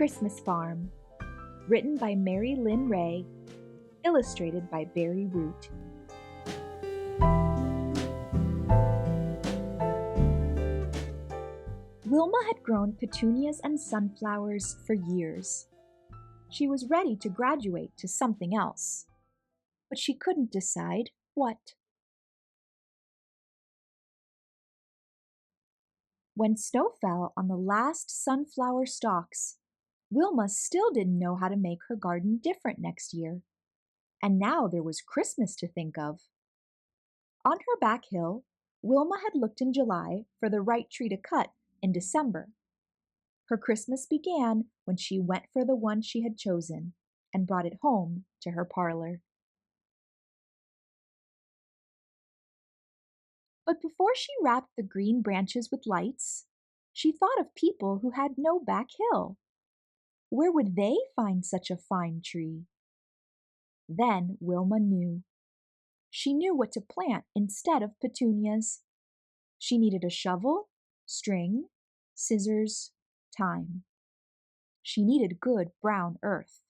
Christmas Farm, written by Mary Lyn Ray, illustrated by Barry Root. Wilma had grown petunias and sunflowers for years. She was ready to graduate to something else, but she couldn't decide what. When snow fell on the last sunflower stalks, Wilma still didn't know how to make her garden different next year. And now there was Christmas to think of. On her back hill, Wilma had looked in July for the right tree to cut in December. Her Christmas began when she went for the one she had chosen and brought it home to her parlor. But before she wrapped the green branches with lights, she thought of people who had no back hill. Where would they find such a fine tree? Then Wilma knew. She knew what to plant instead of petunias. She needed a shovel, string, scissors, time. She needed good brown earth.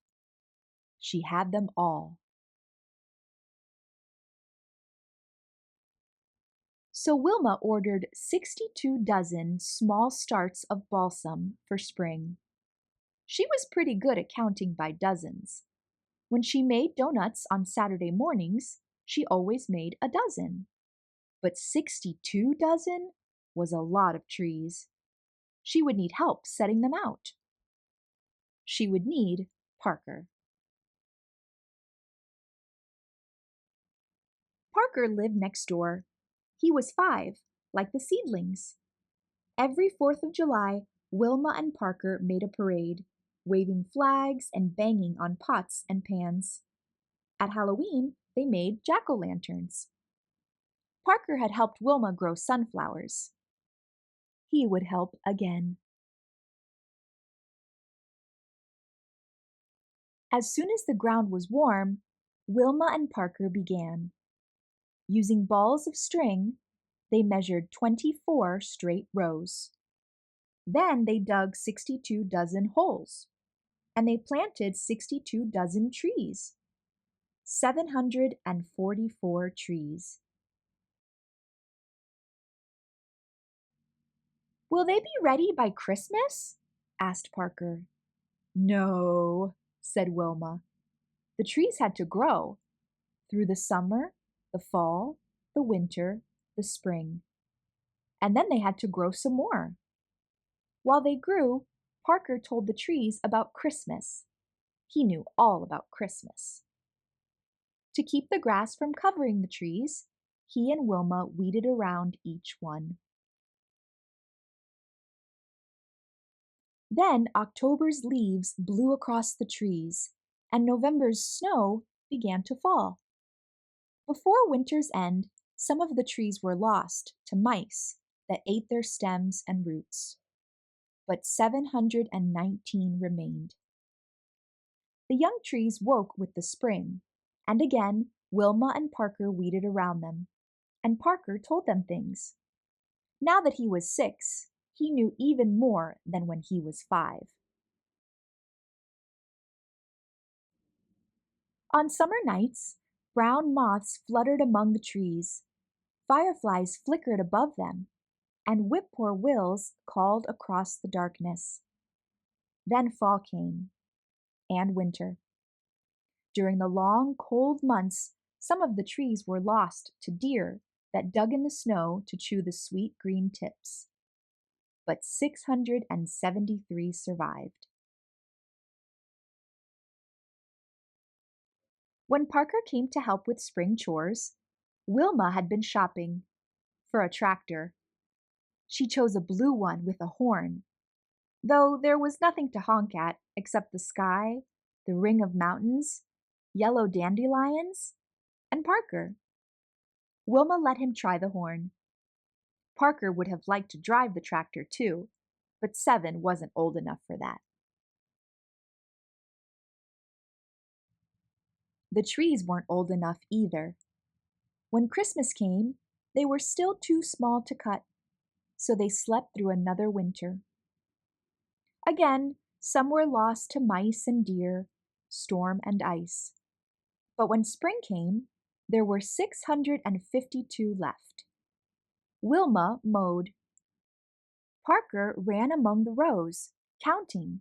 She had them all. So Wilma ordered 62 dozen small starts of balsam for spring. She was pretty good at counting by dozens. When she made donuts on Saturday mornings, she always made a dozen. But 62 dozen was a lot of trees. She would need help setting them out. She would need Parker. Parker lived next door. He was 5, like the seedlings. Every 4th of July, Wilma and Parker made a parade, waving flags and banging on pots and pans. At Halloween, they made jack-o'-lanterns. Parker had helped Wilma grow sunflowers. He would help again. As soon as the ground was warm, Wilma and Parker began. Using balls of string, they measured 24 straight rows. Then they dug 62 dozen holes, and they planted 62 dozen trees. 744 trees. "Will they be ready by Christmas?" asked Parker. "No," said Wilma. "The trees had to grow through the summer, the fall, the winter, the spring. And then they had to grow some more." While they grew, Parker told the trees about Christmas. He knew all about Christmas. To keep the grass from covering the trees, he and Wilma weeded around each one. Then October's leaves blew across the trees, and November's snow began to fall. Before winter's end, some of the trees were lost to mice that ate their stems and roots. But 719 remained. The young trees woke with the spring, and again Wilma and Parker weeded around them, and Parker told them things. Now that he was 6, he knew even more than when he was 5. On summer nights, brown moths fluttered among the trees, fireflies flickered above them, and whip-poor-wills called across the darkness. Then fall came, and winter. During the long, cold months, some of the trees were lost to deer that dug in the snow to chew the sweet green tips. But 673 survived. When Parker came to help with spring chores, Wilma had been shopping for a tractor. She chose a blue one with a horn, though there was nothing to honk at except the sky, the ring of mountains, yellow dandelions, and Parker. Wilma let him try the horn. Parker would have liked to drive the tractor too, but 7 wasn't old enough for that. The trees weren't old enough either. When Christmas came, they were still too small to cut, so they slept through another winter. Again, Some were lost to mice and deer, storm and ice. But when spring came, there were 652 left. Wilma mowed. Parker ran among the rows, counting.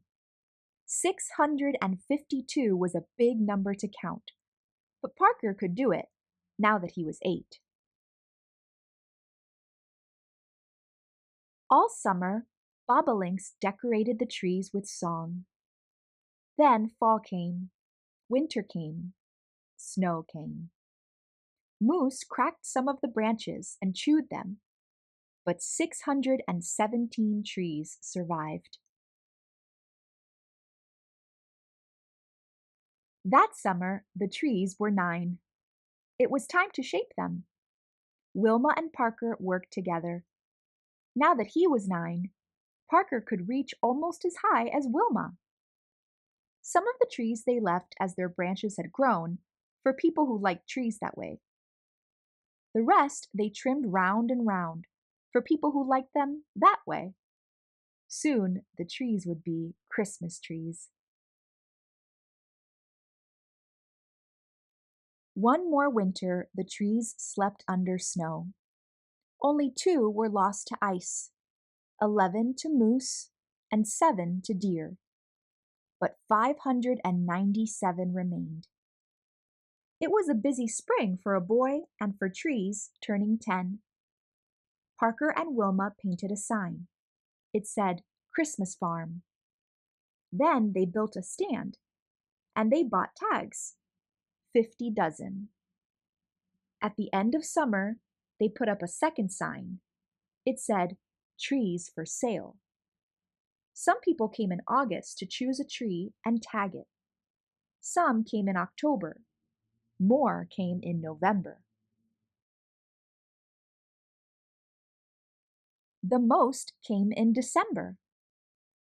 652 was a big number to count, but Parker could do it, now that he was 8. All summer, bobolinks decorated the trees with song. Then fall came, winter came, snow came. Moose cracked some of the branches and chewed them, but 617 trees survived. That summer, the trees were 9. It was time to shape them. Wilma and Parker worked together. Now that he was 9, Parker could reach almost as high as Wilma. Some of the trees they left as their branches had grown, for people who liked trees that way. The rest they trimmed round and round, for people who liked them that way. Soon the trees would be Christmas trees. One more winter the trees slept under snow. Only 2 were lost to ice, 11 to moose, and 7 to deer. But 597 remained. It was a busy spring for a boy and for trees turning 10. Parker and Wilma painted a sign. It said, "Christmas Farm." Then they built a stand, and they bought tags, 50 dozen. At the end of summer, they put up a second sign. It said, "Trees for Sale." Some people came in August to choose a tree and tag it. Some came in October. More came in November. The most came in December.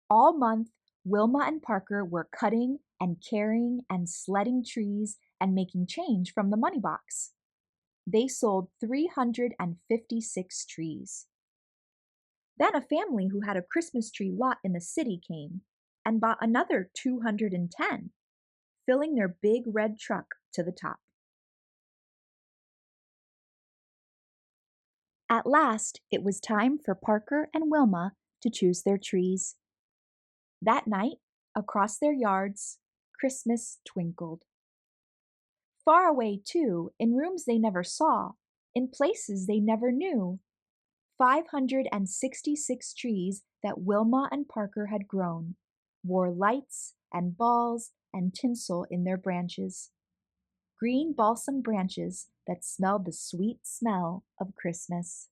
All month, Wilma and Parker were cutting and carrying and sledding trees and making change from the money box. They sold 356 trees. Then a family who had a Christmas tree lot in the city came and bought another 210, filling their big red truck to the top. At last, it was time for Parker and Wilma to choose their trees. That night, across their yards, Christmas twinkled. Far away, too, in rooms they never saw, in places they never knew, 566 trees that Wilma and Parker had grown wore lights and balls and tinsel in their branches. Green balsam branches that smelled the sweet smell of Christmas.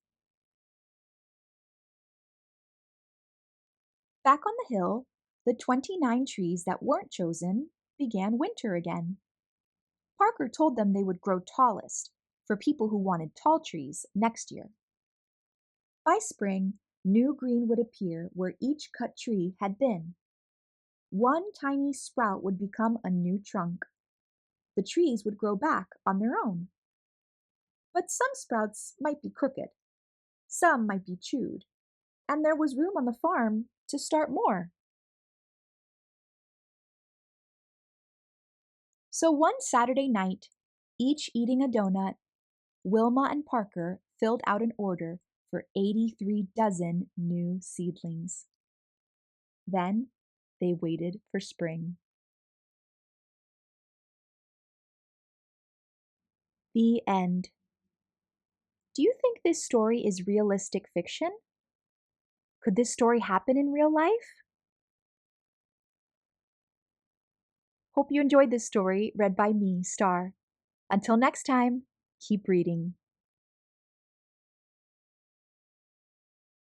Back on the hill, the 29 trees that weren't chosen began winter again. Parker told them they would grow tallest, for people who wanted tall trees next year. By spring, new green would appear where each cut tree had been. One tiny sprout would become a new trunk. The trees would grow back on their own. But some sprouts might be crooked, some might be chewed, and there was room on the farm to start more. So one Saturday night, each eating a donut, Wilma and Parker filled out an order for 83 dozen new seedlings. Then they waited for spring. The end. Do you think this story is realistic fiction? Could this story happen in real life? Hope you enjoyed this story read by me, Star. Until next time, keep reading.